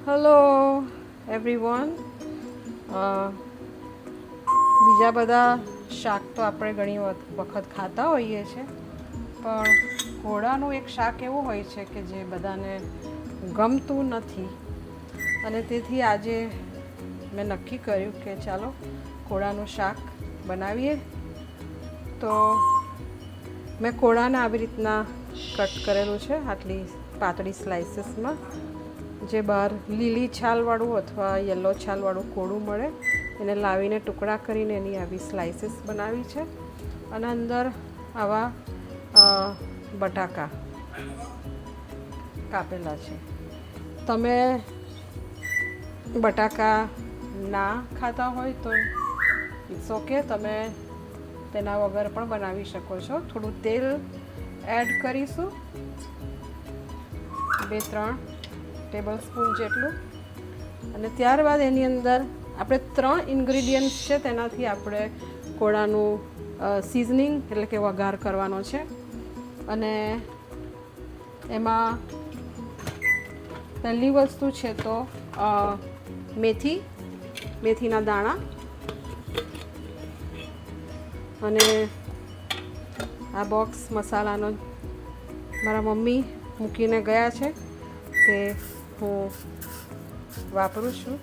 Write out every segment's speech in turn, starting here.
Hello everyone. બીજા બધા શાક તો આપણે ઘણી વખત ખાતા હોઈએ છીએ, પણ કોળાનું એક શાક એવું હોય છે કે જે બધાને ગમતું નથી, અને તેથી આજે મેં નક્કી કર્યું કે ચાલો કોળાનું શાક બનાવીએ. તો મેં કોળાને આવી રીતના કટ કરેલું છે, આટલી પાતળી સ્લાઇસીસમાં. જે બહાર લીલી છાલવાળું અથવા યલો છાલવાળું કોળું મળે એને લાવીને ટુકડા કરીને એની આવી સ્લાઇસીસ બનાવી છે. અને અંદર આવા બટાકા કાપેલા છે. તમે બટાકા ના ખાતા હોય તો ઇટ્સ ઓકે, તમે તેના વગર પણ બનાવી શકો છો. થોડું તેલ એડ કરીશું, 2-3 ટેબલ સ્પૂન જેટલું. અને ત્યારબાદ એની અંદર આપણે 3 ઇન્ગ્રીડિયન્ટ્સ છે, તેનાથી આપણે કોળાનું સિઝનિંગ એટલે કે વઘાર કરવાનો છે. અને એમાં પહેલી વસ્તુ છે તો મેથીના દાણા, અને આ બોક્સ મસાલાનો મારા મમ્મી મૂકીને ગયા છે તે હું વાપરું છું.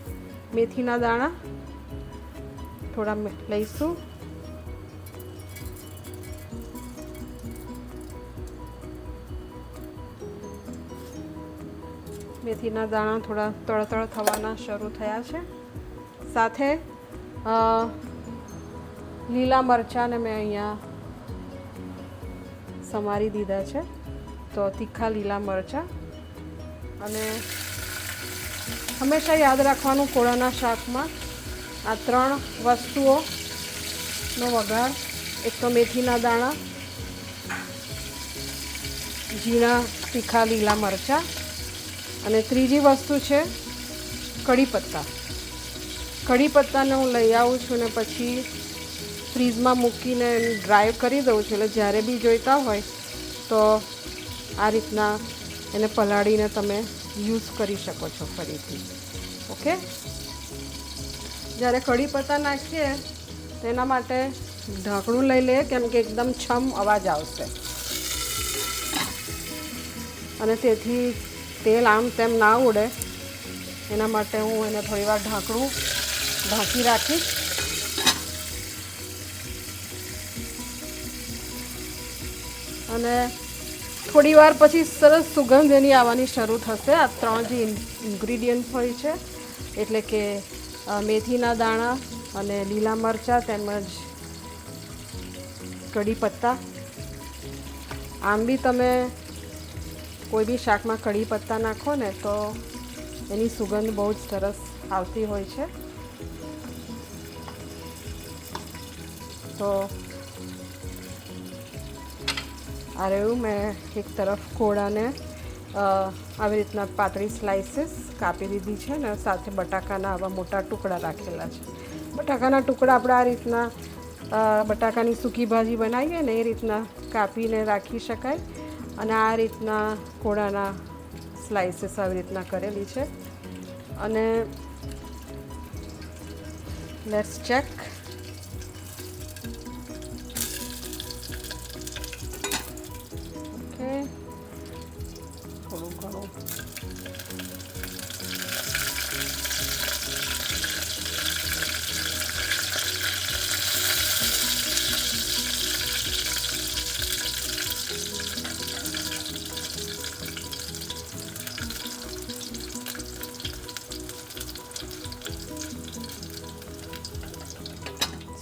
મેથીના દાણા થોડા લઈશું. મેથીના દાણા થોડા તળતળ થવાના શરૂ થયા છે. સાથે લીલા મરચાંને મેં અહીંયા સમારી દીધા છે, તો તીખા લીલા મરચાં. અને હંમેશા યાદ રાખવાનું, કોળાના શાકમાં આ 3 વસ્તુઓનો વઘાર: એક તો મેથીના દાણા, ઝીણા તીખા લીલા મરચાં, અને ત્રીજી વસ્તુ છે કઢી પત્તા. કઢી પત્તાને હું લઈ આવું છું ને પછી ફ્રીઝમાં મૂકીને ડ્રાય કરી દઉં છું, એટલે જ્યારે બી જોઈતા હોય તો આ રીતના એને પલાળીને તમે યુઝ કરી શકો છો ફરીથી. ઓકે, જ્યારે કઢી પત્તા નાખીએ તેના માટે ઢાંકણું લઈ લઈએ, કેમ કે એકદમ છમ અવાજ આવશે, અને તેથી તેલ આમ તેમ ના ઉડે એના માટે હું એને થોડીવાર ઢાંકી રાખીશ. અને થોડી વાર પછી સરસ સુગંધ એની આવવાની શરૂ થશે. આ 3 જે ઇન્ગ્રીડિયન્ટ હોય છે, એટલે કે મેથીના દાણા અને લીલા મરચાં તેમજ કઢી પત્તા. આમ બી તમે કોઈ બી શાકમાં કઢી પત્તા નાખો ને તો એની સુગંધ બહુ જ સરસ આવતી હોય છે. તો આ રહ્યું, મેં એક તરફ કોળાને આવી રીતના પાતળી સ્લાઇસીસ કાપી દીધી છે, ને સાથે બટાકાના આવા મોટા ટુકડા રાખેલા છે. બટાકાના ટુકડા આપણે આ રીતના બટાકાની સૂકી ભાજી બનાવીએ ને એ રીતના કાપીને રાખી શકાય. અને આ રીતના કોળાના સ્લાઇસીસ આવી રીતના કરેલી છે. અને લેટ્સ ચેક. ઓકે, થોડું ઘણું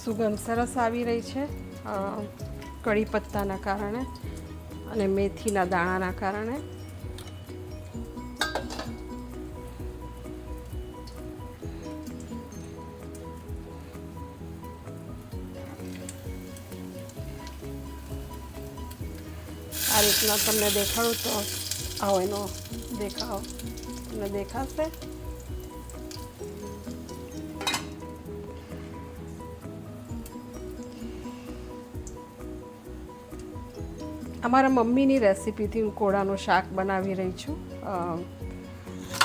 સુગંધ સરસ આવી રહી છે કઢી પત્તાના કારણે અને મેથીના દાણાના કારણે. આ રીતના તમને દેખાડું તો આવો એનો દેખાવ તમને દેખાશે. અમારા મમ્મીની રેસિપીથી હું કોળાનું શાક બનાવી રહી છું.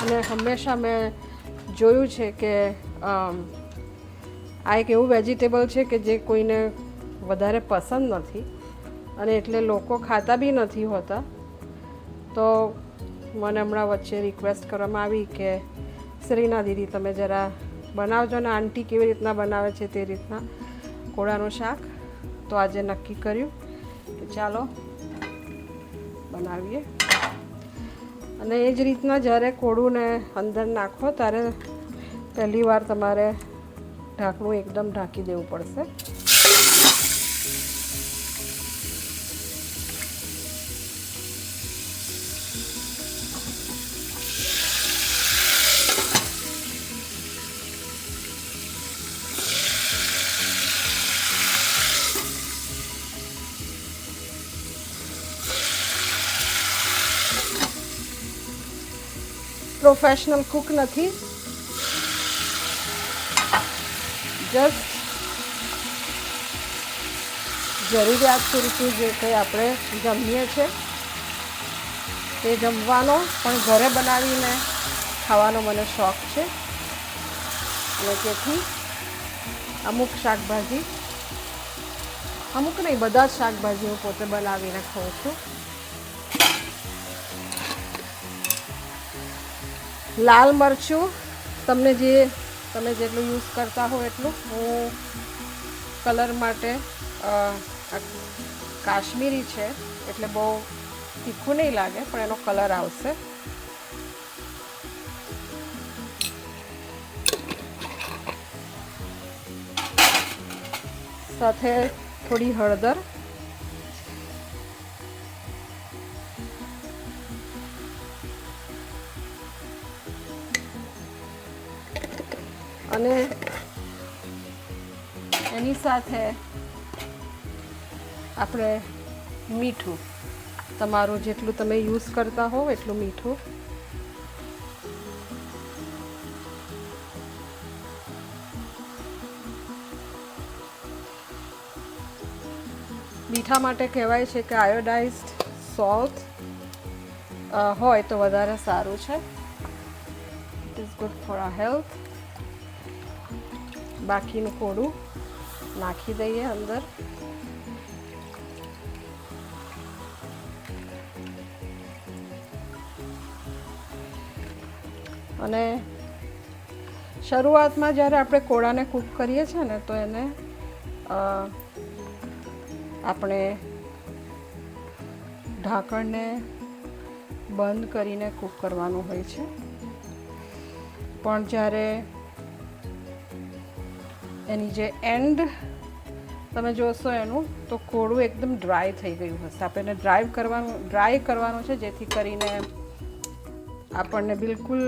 અને હંમેશા મેં જોયું છે કે આ એક એવું વેજીટેબલ છે કે જે કોઈને વધારે પસંદ નથી અને એટલે લોકો ખાતા બી નથી હોતા. તો મને હમણાં વચ્ચે રિક્વેસ્ટ કરવામાં આવી કે સરીના દીદી તમે જરા બનાવજો ને આંટી કેવી રીતના બનાવે છે તે રીતના કોળાનું શાક. તો આજે નક્કી કર્યું કે ચાલો બનાવીએ. અને એ જ રીતના જ્યારે કોળુંને અંદર નાખો ત્યારે પહેલી વાર તમારે ઢાંકણું એકદમ ઢાંકી દેવું પડશે. પ્રોફેશનલ કુક નથી, જસ્ટ જરૂરિયાત પૂરતું જે કંઈ આપણે જમીએ છીએ તે જમવાનો પણ ઘરે બનાવીને ખાવાનો મને શોખ છે. અને તેથી અમુક શાકભાજી, અમુક નહીં બધા જ શાકભાજી હું પોતે બનાવીને ખાઉં છું. લાલ મરચું તમે જેટલું યુઝ કરતા હો એટલું. હું કલર માટે કાશ્મીરી છે એટલે બહુ તીખું નહીં લાગે પણ એનો કલર આવશે. સાથે થોડી હળદર, અને એની સાથે આપણે મીઠું, તમારું જેટલું તમે યુઝ કરતા હો એટલું મીઠું. મીઠા માટે કહેવાય છે કે આયોડાઇઝ્ડ સોલ્ટ હોય તો વધારે સારું છે. It is good for our health. બાકીનું કોળું નાખી દઈએ અંદર. અને શરૂઆતમાં જ્યારે આપણે કોળાને કૂક કરીએ છીએ ને તો એને આપણે ઢાંકણને બંધ કરીને કૂક કરવાનું હોય છે. પણ જ્યારે એની જે એન્ડ તમે જોશો એનું તો કોળું એકદમ ડ્રાય થઈ ગયું હશે. આપણે ડ્રાય કરવાનું છે જેથી કરીને આપણને બિલકુલ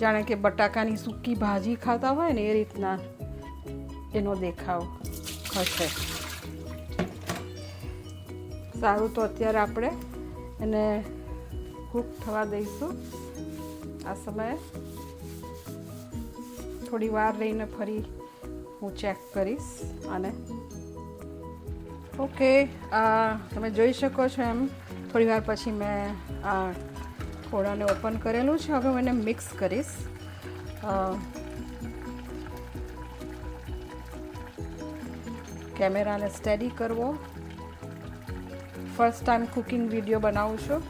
જાણે કે બટાકાની સૂકી ભાજી ખાતા હોય ને એ રીતના એનો દેખાવ હશે. સારું, તો અત્યારે આપણે એને કૂક થવા દઈશું. આ સમયે થોડી વાર રહીને ફરી હું ચેક કરીશ. અને ઓકે, તમે જોઈ શકો છો એમ થોડી વાર પછી મેં કોળાને ઓપન કરેલું છે. હવે હું એને મિક્સ કરીશ. કેમેરાને સ્ટેડી કરવો. ફર્સ્ટ ટાઈમ કુકિંગ વિડીયો બનાવું છું.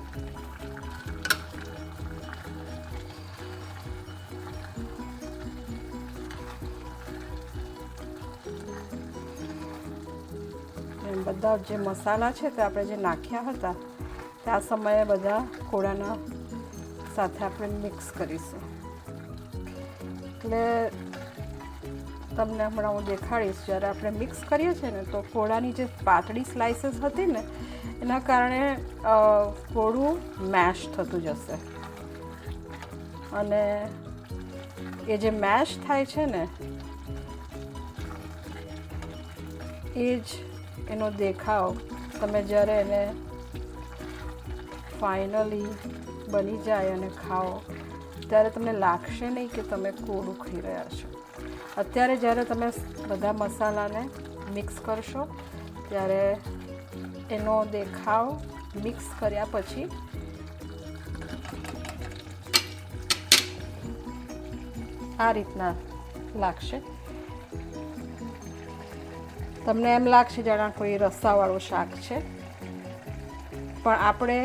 બધા જે મસાલા છે તે આપણે જે નાખ્યા હતા તે આ સમયે બધા કોળાના સાથે આપણે મિક્સ કરીશું. એટલે તમને હમણાં હું દેખાડીશ. જ્યારે આપણે મિક્સ કરીએ છીએ ને તો કોળાની જે પાતળી સ્લાઇસીસ હતી ને એના કારણે કોળું મેશ થતું જશે. અને એ જે મેશ થાય છે ને એ જ એનો દેખાવ તમે જ્યારે એને ફાઇનલી બની જાય અને ખાઓ ત્યારે તમને લાગશે નહીં કે તમે કોળું ખાઈ રહ્યા છો. અત્યારે જ્યારે તમે બધા મસાલાને મિક્સ કરશો ત્યારે એનો દેખાવ મિક્સ કર્યા પછી આ રીતના લાગશે. તમને એમ લાગશે જાણે કોઈ રસાવાળું શાક છે, પણ આપણે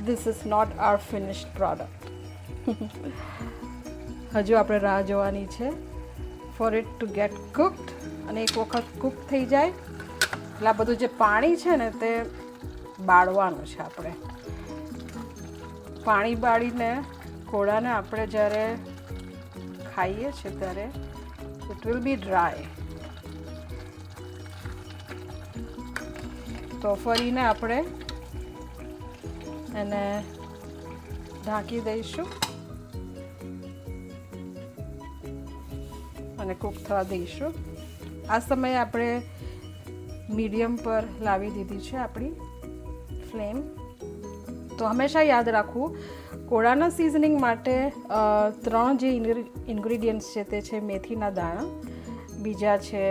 this is not our finished product. હજુ આપણે રાહ જોવાની છે for it to get cooked. અને એક વખત કૂક થઈ જાય એટલે આ બધું જે પાણી છે ને તે બાળવાનું છે. આપણે પાણી બાળીને કોળાને આપણે જ્યારે ખાઈએ છીએ ત્યારે ઇટ વિલ બી ડ્રાય. તો ફરીને આપણે એને ઢાંકી દઈશું અને કૂક થવા દઈશું. આ સમયે આપણે મીડિયમ પર લાવી દીધી છે આપણી ફ્લેમ. તો હંમેશા યાદ રાખવું, કોળાના સિઝનિંગ માટે 3 જે ઇન્ગ્રીડિયન્ટ્સ છે તે છે મેથીના દાણા, બીજા છે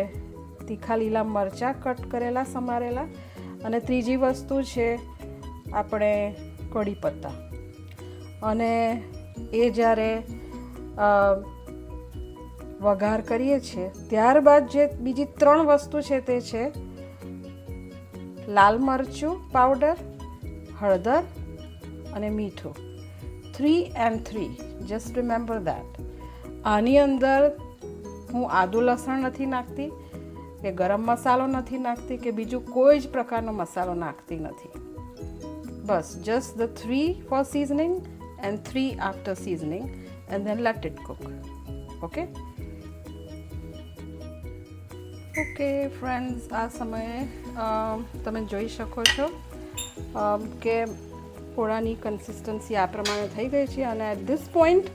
તીખા લીલા મરચાં કટ કરેલા સમારેલા, અને ત્રીજી વસ્તુ છે આપણે કઢી પત્તા. અને એ જ્યારે વઘાર કરીએ છીએ ત્યારબાદ જે બીજી 3 વસ્તુ છે તે છે લાલ મરચું પાવડર, હળદર અને મીઠું. 3 and 3, જસ્ટ રિમેમ્બર દેટ. આની અંદર હું આદુ લસણ નથી નાખતી કે ગરમ મસાલો નથી નાખતી કે બીજું કોઈ જ પ્રકારનો મસાલો નાખતી નથી. બસ just the 3 for seasoning and 3 after seasoning and then let it cook. Okay? Okay friends, આ સમયે તમે જોઈ શકો છો કે કોળાની કન્સિસ્ટન્સી આ પ્રમાણે થઈ ગઈ છે. અને એટ ધીસ પોઈન્ટ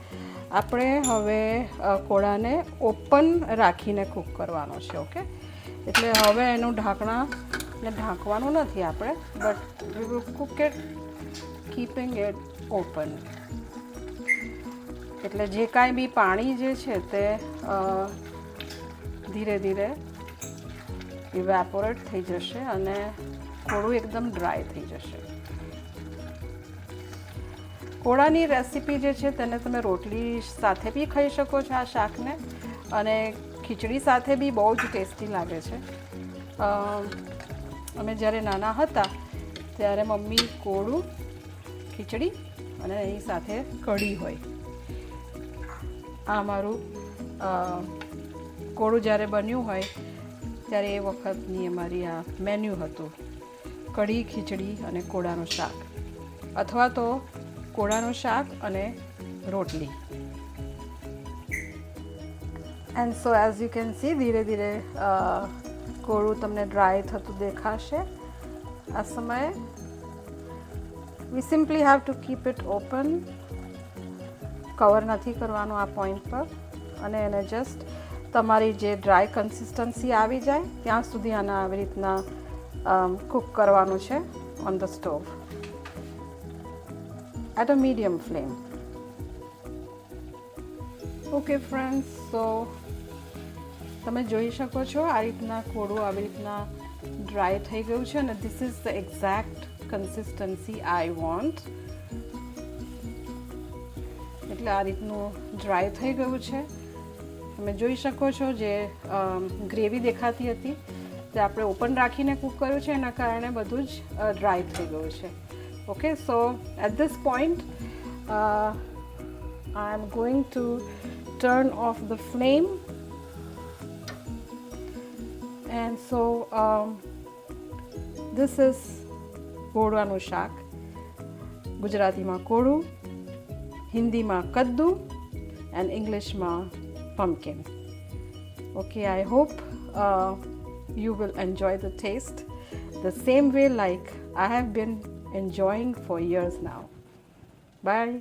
આપણે હવે કોળાને ઓપન રાખીને કૂક કરવાનો છે. ઓકે, એટલે હવે એનું ઢાંકણાને ઢાંકવાનું નથી આપણે, but we will cook it keeping it open. એટલે જે કાંઈ બી પાણી જે છે તે ધીરે ધીરે ઇવેપોરેટ થઈ જશે અને કોળું એકદમ ડ્રાય થઈ જશે. કોળાની રેસીપી જે છે તેને તમે રોટલી સાથે બી ખાઈ શકો છો આ શાકને, અને ખીચડી સાથે બી બહુ જ ટેસ્ટી લાગે છે. અમે જ્યારે નાના હતા ત્યારે મમ્મી કોળું, ખીચડી અને એની સાથે કઢી હોય. આ મારું કોળું જ્યારે બન્યું હોય ત્યારે એ વખતની અમારી આ મેન્યુ હતું, કઢી, ખીચડી અને કોળાનું શાક, અથવા તો કોળાનું શાક અને રોટલી. And so as you can see ધીરે ધીરે કોળું તમને ડ્રાય થતું દેખાશે. આ સમયે we simply have to keep it open. Cover નથી કરવાનું આ પોઈન્ટ પર, અને એને જસ્ટ તમારી જે ડ્રાય કન્સિસ્ટન્સી આવી જાય ત્યાં સુધી આને આવી રીતના કૂક કરવાનું છે on the stove at a medium flame. Okay friends, so તમે જોઈ શકો છો આ રીતના કોળું આવી રીતના ડ્રાય થઈ ગયું છે, અને this is the exact consistency I want. એટલે આ રીતનું ડ્રાય થઈ ગયું છે. તમે જોઈ શકો છો જે ગ્રેવી દેખાતી હતી તે આપણે ઓપન રાખીને કૂક કર્યું છે, એના કારણે બધું જ ડ્રાય થઈ ગયું છે. Okay, so at this point I am going to turn off the flame. And so this is કોળવાનું શાક. ગુજરાતીમાં કોળું, હિન્દીમાં કદ્દુ એન્ડ ઇંગ્લિશમાં pumpkin. Okay, I hope you will enjoy the taste the same way like I have been enjoying for years now. Bye.